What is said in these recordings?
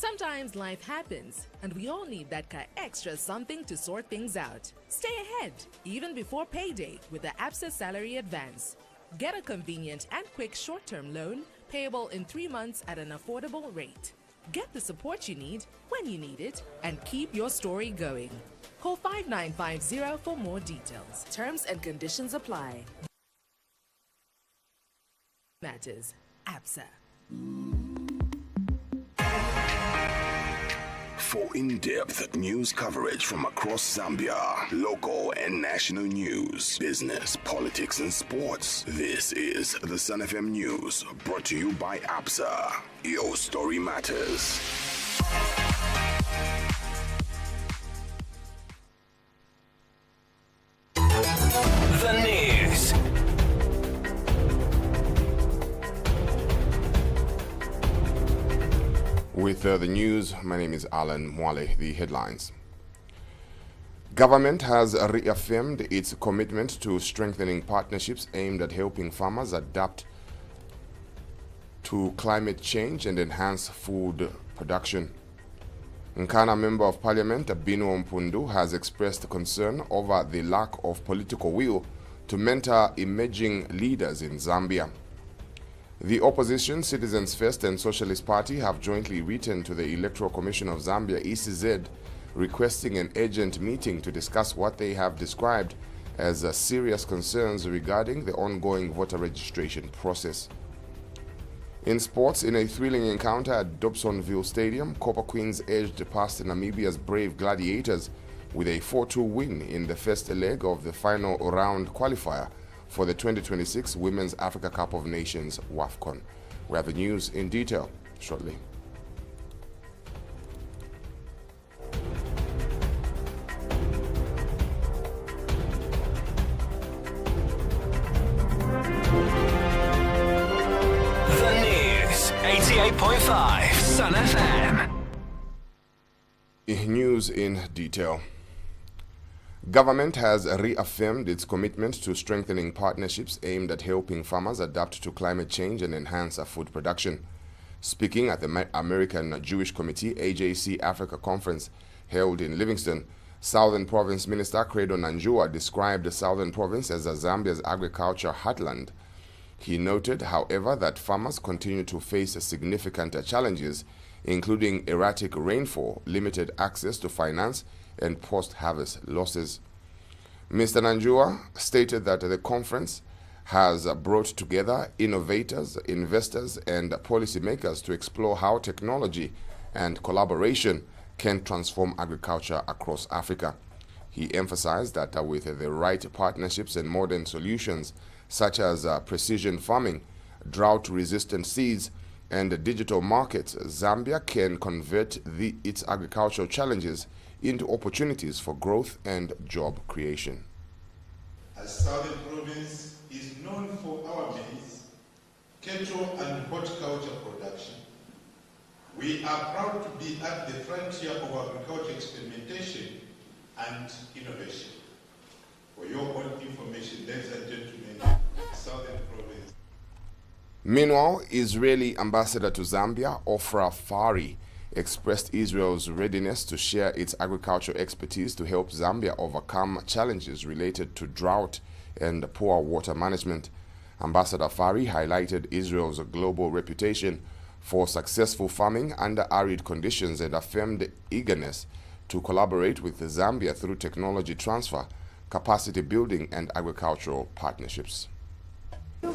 Sometimes life happens, and we all need that extra something to sort things out. Stay ahead, even before payday, with the ABSA salary advance. Get a convenient and quick short-term loan, payable in 3 months at an affordable rate. Get the support you need when you need it, and keep your story going. Call 5950 for more details. Terms and conditions apply. Matters. ABSA. For in-depth news coverage from across Zambia, local and national news, business, politics, and sports, this is the Sun FM News, brought to you by ABSA. Your story matters. The news. With the news, my name is Alan Mwale. The headlines. Government has reaffirmed its commitment to strengthening partnerships aimed at helping farmers adapt to climate change and enhance food production. Nkana Member of Parliament Binwo Mpundu has expressed concern over the lack of political will to mentor emerging leaders in Zambia. The opposition, Citizens First and Socialist Party have jointly written to the Electoral Commission of Zambia, ECZ, requesting an urgent meeting to discuss what they have described as serious concerns regarding the ongoing voter registration process. In sports, in a thrilling encounter at Dobsonville Stadium, Copper Queens edged past Namibia's Brave Gladiators with a 4-2 win in the first leg of the final round qualifier for the 2026 Women's Africa Cup of Nations WAFCON. We have the news in detail shortly. The news. 88.5 Sun FM. News in detail. Government has reaffirmed its commitment to strengthening partnerships aimed at helping farmers adapt to climate change and enhance food production. Speaking at the American Jewish Committee AJC Africa Conference held in Livingston, Southern Province Minister Credo Nanjua described the Southern Province as Zambia's agriculture heartland. He noted, however, that farmers continue to face significant challenges, including erratic rainfall, limited access to finance, and post-harvest losses. Mr. Nanjua stated that the conference has brought together innovators, investors, and policymakers to explore how technology and collaboration can transform agriculture across Africa. He emphasized that with the right partnerships and modern solutions such as precision farming, drought-resistant seeds, and digital markets, Zambia can convert its agricultural challenges into opportunities for growth and job creation. As Southern Province is known for our maize, cattle and horticulture production, we are proud to be at the frontier of agriculture experimentation and innovation. For your own information, ladies and gentlemen, Southern Province. Meanwhile, Israeli ambassador to Zambia, Ofra Fari, expressed Israel's readiness to share its agricultural expertise to help Zambia overcome challenges related to drought and poor water management. Ambassador Fari highlighted Israel's global reputation for successful farming under arid conditions and affirmed eagerness to collaborate with Zambia through technology transfer, capacity building, and agricultural partnerships.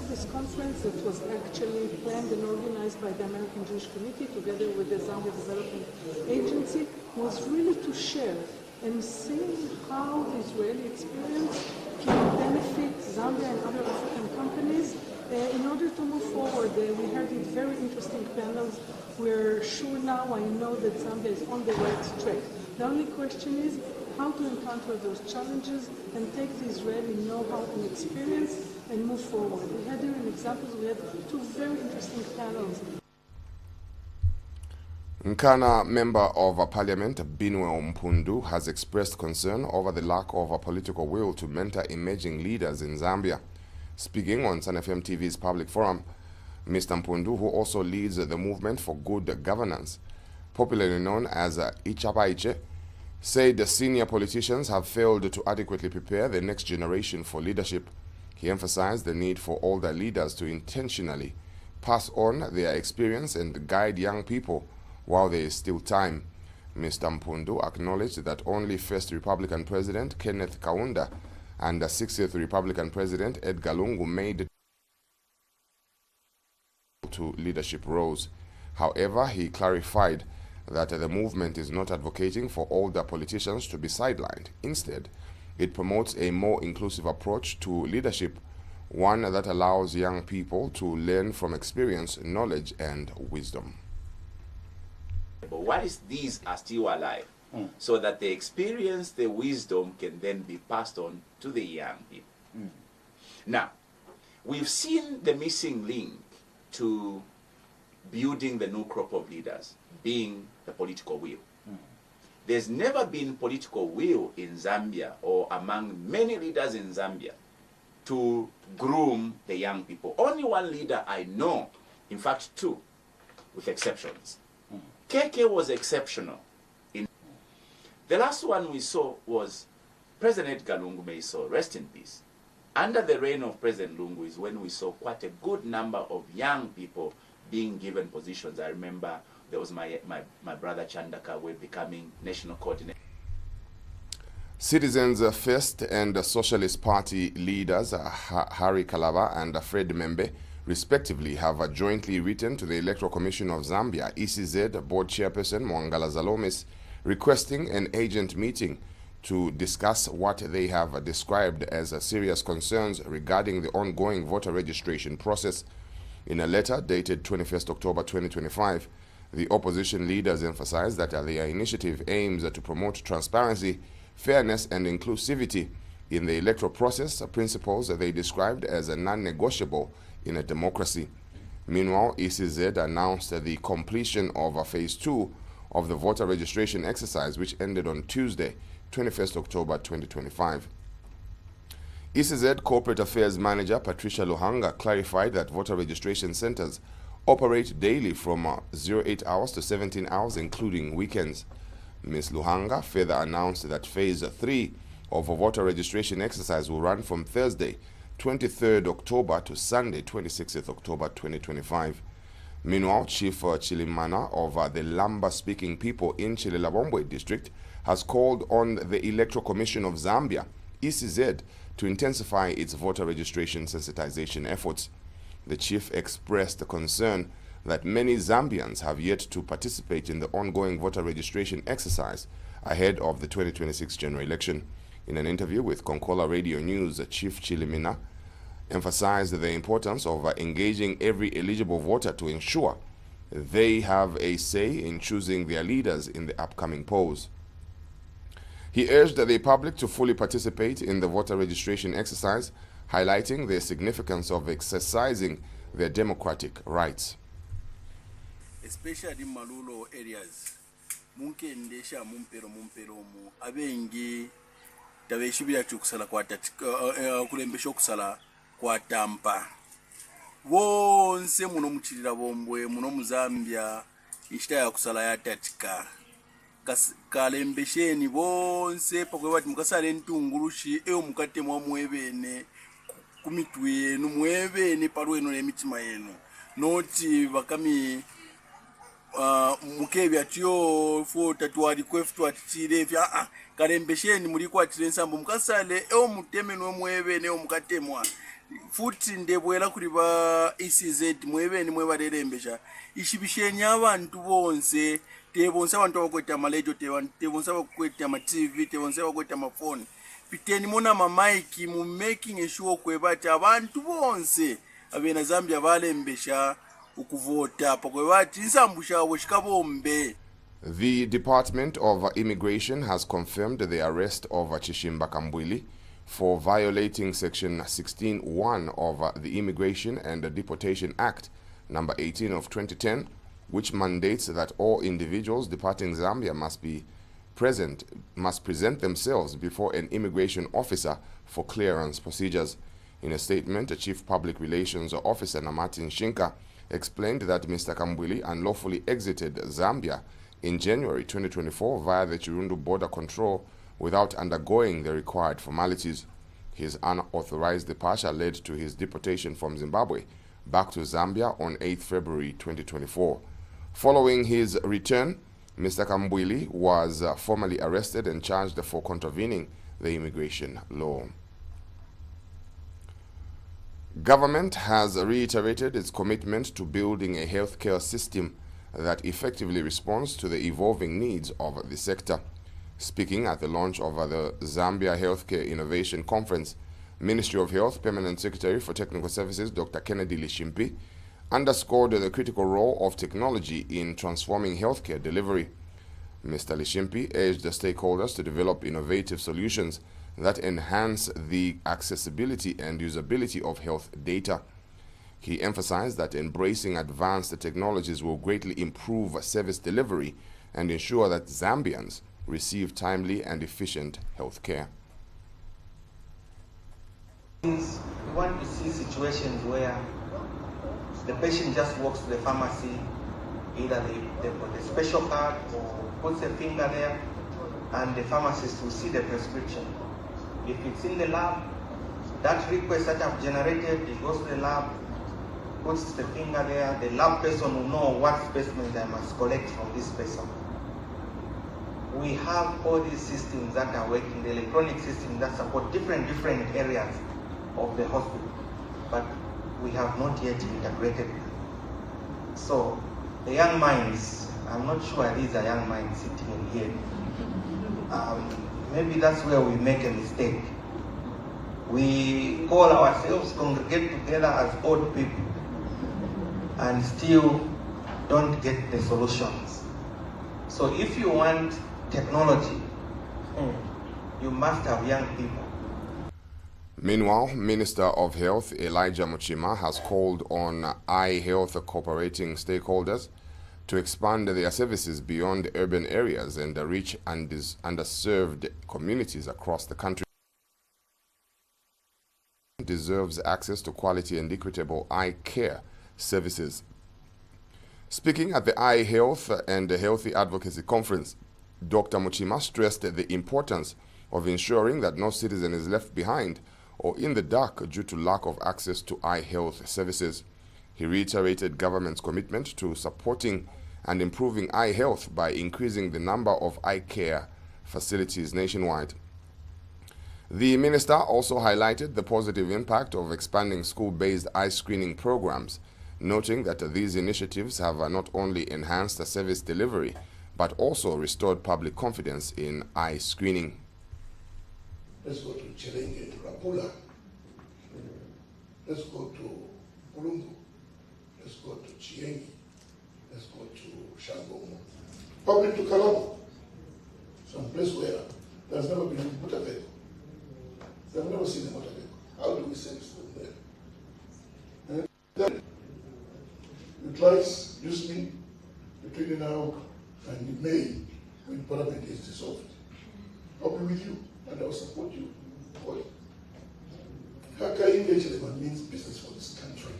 This conference that was actually planned and organized by the American Jewish Committee together with the Zambia Development Agency was really to share and see how the Israeli experience can benefit Zambia and other African companies in order to move forward. We had very interesting panels. We're sure now, I know that Zambia is on the right track. The only question is how to encounter those challenges and take the Israeli know-how and experience and move forward. We had different examples. We had 2 very interesting panels. Nkana Member of Parliament Binwo Mpundu has expressed concern over the lack of a political will to mentor emerging leaders in Zambia. Speaking on Sun FM TV's public forum, Mr. Mpundu, who also leads the movement for good governance, popularly known as Ichapaiche, said the senior politicians have failed to adequately prepare the next generation for leadership. He emphasized the need for older leaders to intentionally pass on their experience and guide young people while there is still time. Mr. Mpundu acknowledged that only first Republican President Kenneth Kaunda and the 60th Republican President Edgar Lungu made to leadership roles. However, he clarified that the movement is not advocating for older politicians to be sidelined. Instead, it promotes a more inclusive approach to leadership, one that allows young people to learn from experience, knowledge, and wisdom. But what is these are still alive, so that the experience, the wisdom can then be passed on to the young people. Now, we've seen the missing link to building the new crop of leaders being the political will. There's never been political will in Zambia or among many leaders in Zambia to groom the young people. Only one leader I know, in fact two, with exceptions. KK was exceptional. The last one we saw was President Edgar Lungu, may so rest in peace. Under the reign of President Lungu is when we saw quite a good number of young people being given positions. I remember there was my brother Chandaka were becoming national coordinator. Citizens First and Socialist Party leaders Harry Kalaba and Fred Membe respectively have jointly written to the Electoral Commission of Zambia, ECZ Board Chairperson Mwangala Zalomis, requesting an agent meeting to discuss what they have described as serious concerns regarding the ongoing voter registration process. In a letter dated 21st October 2025, the opposition leaders emphasized that their initiative aims to promote transparency, fairness, and inclusivity in the electoral process, principles that they described as non-negotiable in a democracy. Meanwhile, ECZ announced the completion of Phase 2 of the voter registration exercise, which ended on Tuesday, 21st October 2025. ECZ Corporate Affairs Manager Patricia Luhanga clarified that voter registration centers operate daily from 08 hours to 17 hours, including weekends. Ms. Luhanga further announced that Phase 3 of a voter registration exercise will run from Thursday, 23rd October to Sunday, 26th October 2025. Meanwhile, Chief Chilimana of the Lamba-speaking people in Chilelabombwe district has called on the Electoral Commission of Zambia, ECZ, to intensify its voter registration sensitization efforts. The chief expressed a concern that many Zambians have yet to participate in the ongoing voter registration exercise ahead of the 2026 general election. In an interview with Konkola Radio News, Chief Chilimina emphasized the importance of engaging every eligible voter to ensure they have a say in choosing their leaders in the upcoming polls. He urged the public to fully participate in the voter registration exercise, highlighting the significance of exercising their democratic rights. Especially in Malulo areas, munke ndesha mumpero mu abengi tabeshibira chukusala kwa kulembesha okusala kwa tampa bonse muno muchirira bombwe muno muzambia ishita ya kusala ya tatika kalembesheni bonse pakwe bati mukasale ntungurushi eyo mukate mwa mwebene kumitwe yenu mwebene palweno n'emitima yenu noti bakami mukebya tiyo fota twali kwefu atire vya kalembesheni muri kwatire nsambo mukasale eyo muteme no mwebene eyo mukatemwa futi ndebwera kuri ba ECZ mwebene mwebarerembesha ishibishenya abantu bonse tebonsa abantu bakweta malejo tebonsa bakweta ma TV tebonsa bakweta ma phone piteni mona ma mic mu making sure kwebata abantu bonse abena Zambia balembesha ukuvota pakwebati nsambusha woshikabombe. The Department of Immigration has confirmed the arrest of Chishimba Kambwili for violating Section 16(1) of the Immigration and Deportation Act, number 18 of 2010, which mandates that all individuals departing Zambia must present themselves before an immigration officer for clearance procedures. In a statement, the Chief Public Relations Officer Namati Nshinka explained that Mr. Kambwili unlawfully exited Zambia in January 2024 via the Chirundu border control without undergoing the required formalities. His unauthorized departure led to his deportation from Zimbabwe back to Zambia on 8 February 2024. Following his return, Mr. Kambwili was formally arrested and charged for contravening the immigration law. Government has reiterated its commitment to building a healthcare system that effectively responds to the evolving needs of the sector. Speaking at the launch of the Zambia Healthcare Innovation Conference, Ministry of Health Permanent Secretary for Technical Services Dr. Kennedy Lishimpi underscored the critical role of technology in transforming healthcare delivery. Mr. Lishimpi urged the stakeholders to develop innovative solutions that enhance the accessibility and usability of health data. He emphasized that embracing advanced technologies will greatly improve service delivery and ensure that Zambians receive timely and efficient health care. We want to see situations where the patient just walks to the pharmacy, either they put a special card or puts a finger there, and the pharmacist will see the prescription. If it's in the lab, that request that I've generated, it goes to the lab, puts the finger there, the lab person will know what specimens I must collect from this person. We have all these systems that are working, the electronic systems that support different areas of the hospital, but we have not yet integrated them. So the young minds, I'm not sure these are young minds sitting in here. Maybe that's where we make a mistake. We call ourselves, congregate together as old people, and still don't get the solutions. So if you want technology, you must have young people. Meanwhile, Minister of Health Elijah Muchima has called on eye health cooperating stakeholders to expand their services beyond urban areas and reach underserved communities across the country. Deserves access to quality and equitable eye care services. Speaking at the Eye Health and Healthy Advocacy Conference, Dr. Muchima stressed the importance of ensuring that no citizen is left behind or in the dark due to lack of access to eye health services. He reiterated government's commitment to supporting and improving eye health by increasing the number of eye care facilities nationwide. The minister also highlighted the positive impact of expanding school-based eye screening programs, noting that these initiatives have not only enhanced the service delivery, but also restored public confidence in eye screening. Let's go to Chilenge, to Rapula. Let's go to Ulungu. Let's go to Chiengi. Let's go to Shangomo. Probably to Kalamo. Some place where there's never been a motor vehicle. They've never seen a motor vehicle. How do we service them there? And then you twice use me between now and May when Parliament is dissolved. I'll be with you and I'll support you for it. Haka engagement means business for this country.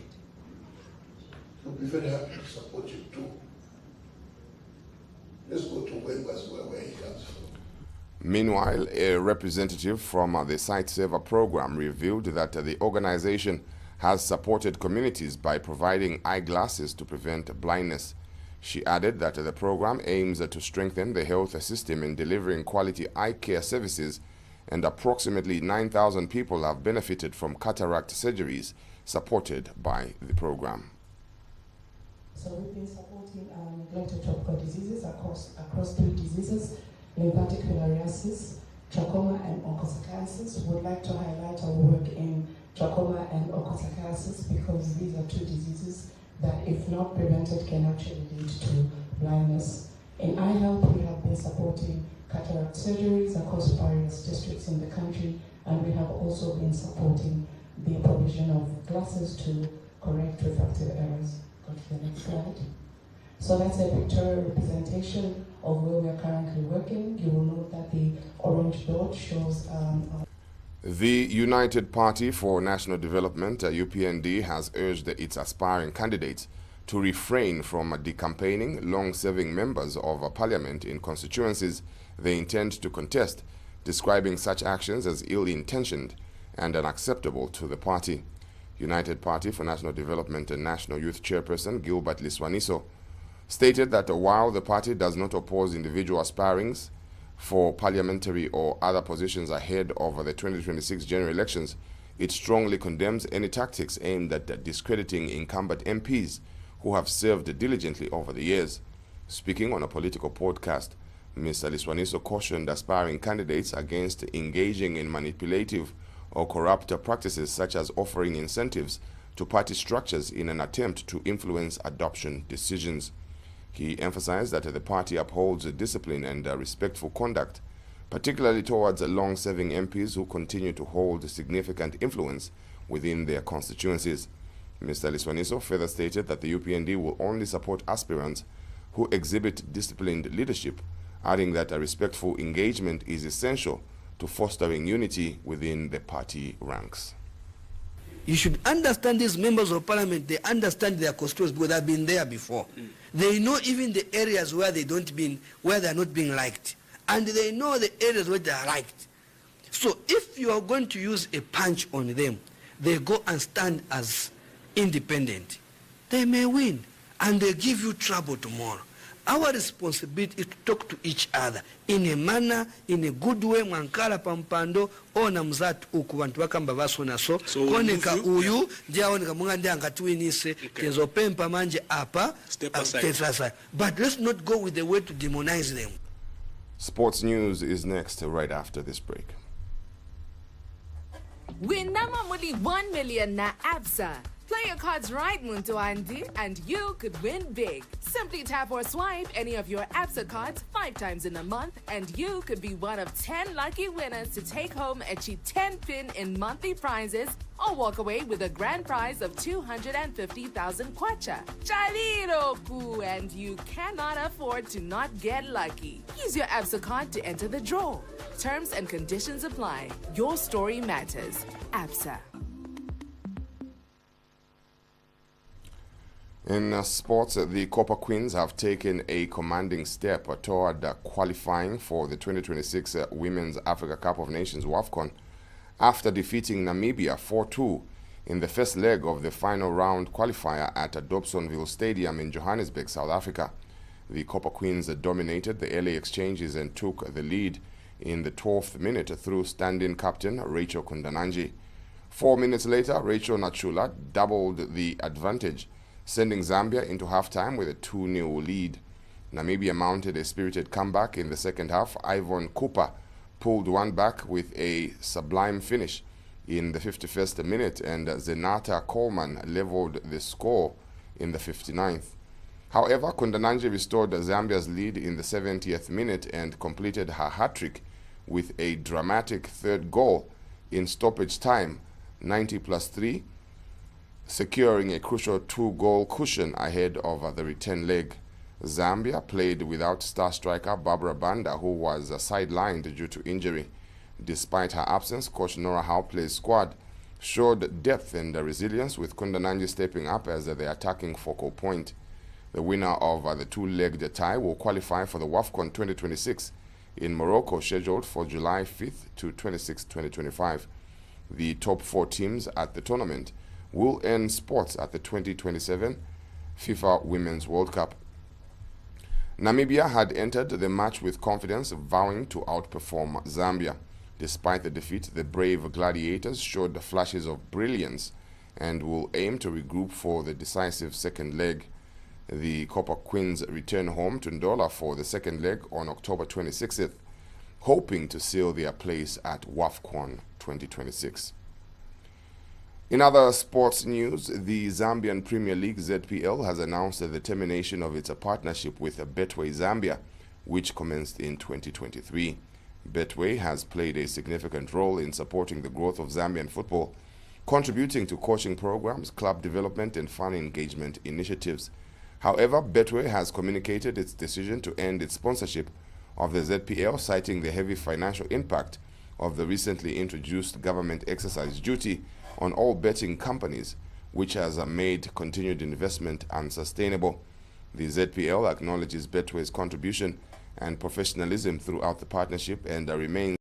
We'll be very happy to support you too. Let's go to where he comes from. Meanwhile, a representative from the Sight Saver program revealed that the organization has supported communities by providing eyeglasses to prevent blindness. She added that the program aims to strengthen the health system in delivering quality eye care services, and approximately 9,000 people have benefited from cataract surgeries supported by the program. So we've been supporting neglected tropical diseases across 3 diseases: lymphatic filariasis, trachoma, and onchocerciasis. We would like to highlight our work in trachoma and onchocerciasis because these are 2 diseases that, if not prevented, can actually lead to blindness. In eye health, we have been supporting cataract surgeries across various districts in the country, and we have also been supporting the provision of glasses to correct refractive errors. Go to the next slide. So that's a pictorial representation of where we are currently working. You will note that the orange dot shows The United Party for National Development, UPND, has urged its aspiring candidates to refrain from decampaigning long-serving members of parliament in constituencies they intend to contest, describing such actions as ill-intentioned and unacceptable to the party. United Party for National Development and National Youth Chairperson Gilbert Liswaniso stated that while the party does not oppose individual aspirings for parliamentary or other positions ahead of the 2026 general elections, it strongly condemns any tactics aimed at discrediting incumbent MPs who have served diligently over the years. Speaking on a political podcast, Mr. Liswaniso cautioned aspiring candidates against engaging in manipulative or corrupt practices such as offering incentives to party structures in an attempt to influence adoption decisions. He emphasized that the party upholds discipline and respectful conduct, particularly towards long-serving MPs who continue to hold significant influence within their constituencies. Mr. Liswaniso further stated that the UPND will only support aspirants who exhibit disciplined leadership, adding that a respectful engagement is essential to fostering unity within the party ranks. You should understand these members of parliament, they understand their constituents because they've been there before. They know even the areas where they are not being liked. And they know the areas where they are liked. So if you are going to use a punch on them, they go and stand as independent. They may win and they give you trouble tomorrow. Our responsibility is to talk to each other in a manner, in a good way, mwankala pampando, ona mzatu uku wantu wakamba vasona so, koneka uyu, dia oneka munga ndia angatuinise, kezo pempa manje apa, step aside. But let's not go with the way to demonize them. Sports news is next right after this break. Win namamuli 1 million na ABSA. Play your cards right, Muntu Andy, and you could win big. Simply tap or swipe any of your ABSA cards 5 times in a month, and you could be one of 10 lucky winners to take home a cheap 10-pin in monthly prizes or walk away with a grand prize of 250,000 kwacha. Chaliroku, and you cannot afford to not get lucky. Use your ABSA card to enter the draw. Terms and conditions apply. Your story matters. ABSA. In sports, the Copper Queens have taken a commanding step toward qualifying for the 2026 Women's Africa Cup of Nations WAFCON after defeating Namibia 4-2 in the first leg of the final round qualifier at Dobsonville Stadium in Johannesburg, South Africa. The Copper Queens dominated the early exchanges and took the lead in the 12th minute through stand-in captain Rachel Kundananji. 4 minutes later, Rachel Nachula doubled the advantage, sending Zambia into halftime with a 2-0 lead. Namibia mounted a spirited comeback in the second half. Yvonne Cooper pulled one back with a sublime finish in the 51st minute, and Zenata Coleman leveled the score in the 59th. However, Kundananji restored Zambia's lead in the 70th minute and completed her hat-trick with a dramatic third goal in stoppage time, 90+3, securing a crucial 2-goal cushion ahead of the return leg. Zambia played without star striker Barbara Banda, who was sidelined due to injury. Despite her absence, coach Nora Howplay's squad showed depth and resilience, with Kundananji stepping up as the attacking focal point. The winner of the 2-legged tie will qualify for the WAFCON 2026 in Morocco, scheduled for July 5th to 26, 2025. The top 4 teams at the tournament will earn spots at the 2027 FIFA Women's World Cup. Namibia had entered the match with confidence, vowing to outperform Zambia. Despite the defeat, the brave gladiators showed flashes of brilliance and will aim to regroup for the decisive second leg. The Copper Queens return home to Ndola for the second leg on October 26th, hoping to seal their place at WAFCON 2026. In other sports news, the Zambian Premier League ZPL has announced the termination of its partnership with Betway Zambia, which commenced in 2023. Betway has played a significant role in supporting the growth of Zambian football, contributing to coaching programs, club development, and fan engagement initiatives. However, Betway has communicated its decision to end its sponsorship of the ZPL, citing the heavy financial impact of the recently introduced government exercise duty on all betting companies, which has made continued investment unsustainable. The ZPL acknowledges Betway's contribution and professionalism throughout the partnership and remains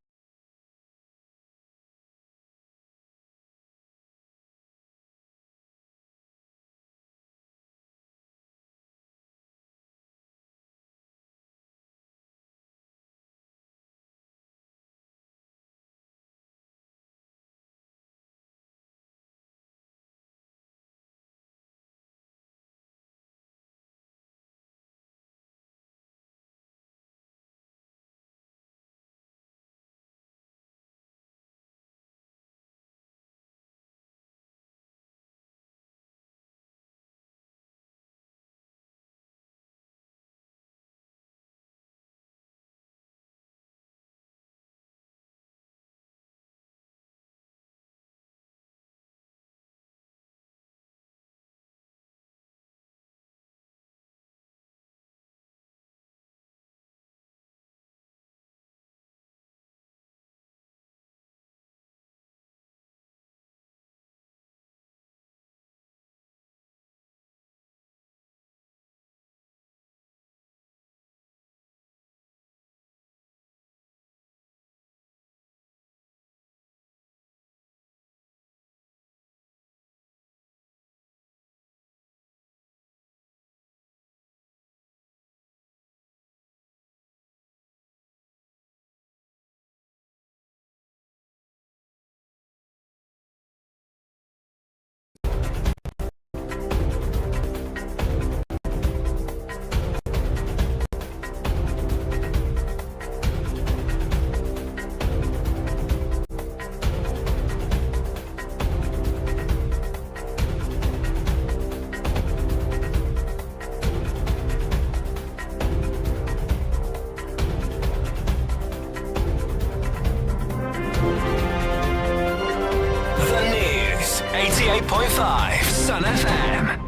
The News, 88.5 Sun FM.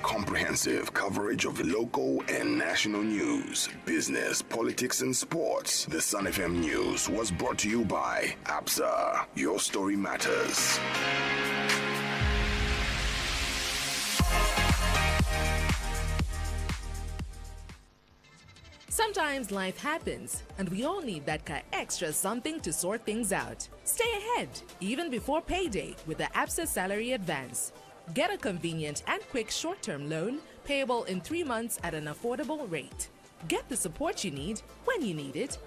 Comprehensive coverage of local and national news, business, politics, and sports. The Sun FM News was brought to you by ABSA. Your story matters. Sometimes life happens, and we all need that extra something to sort things out. Stay ahead, even before payday, with the ABSA salary advance. Get a convenient and quick short-term loan payable in 3 months at an affordable rate. Get the support you need when you need it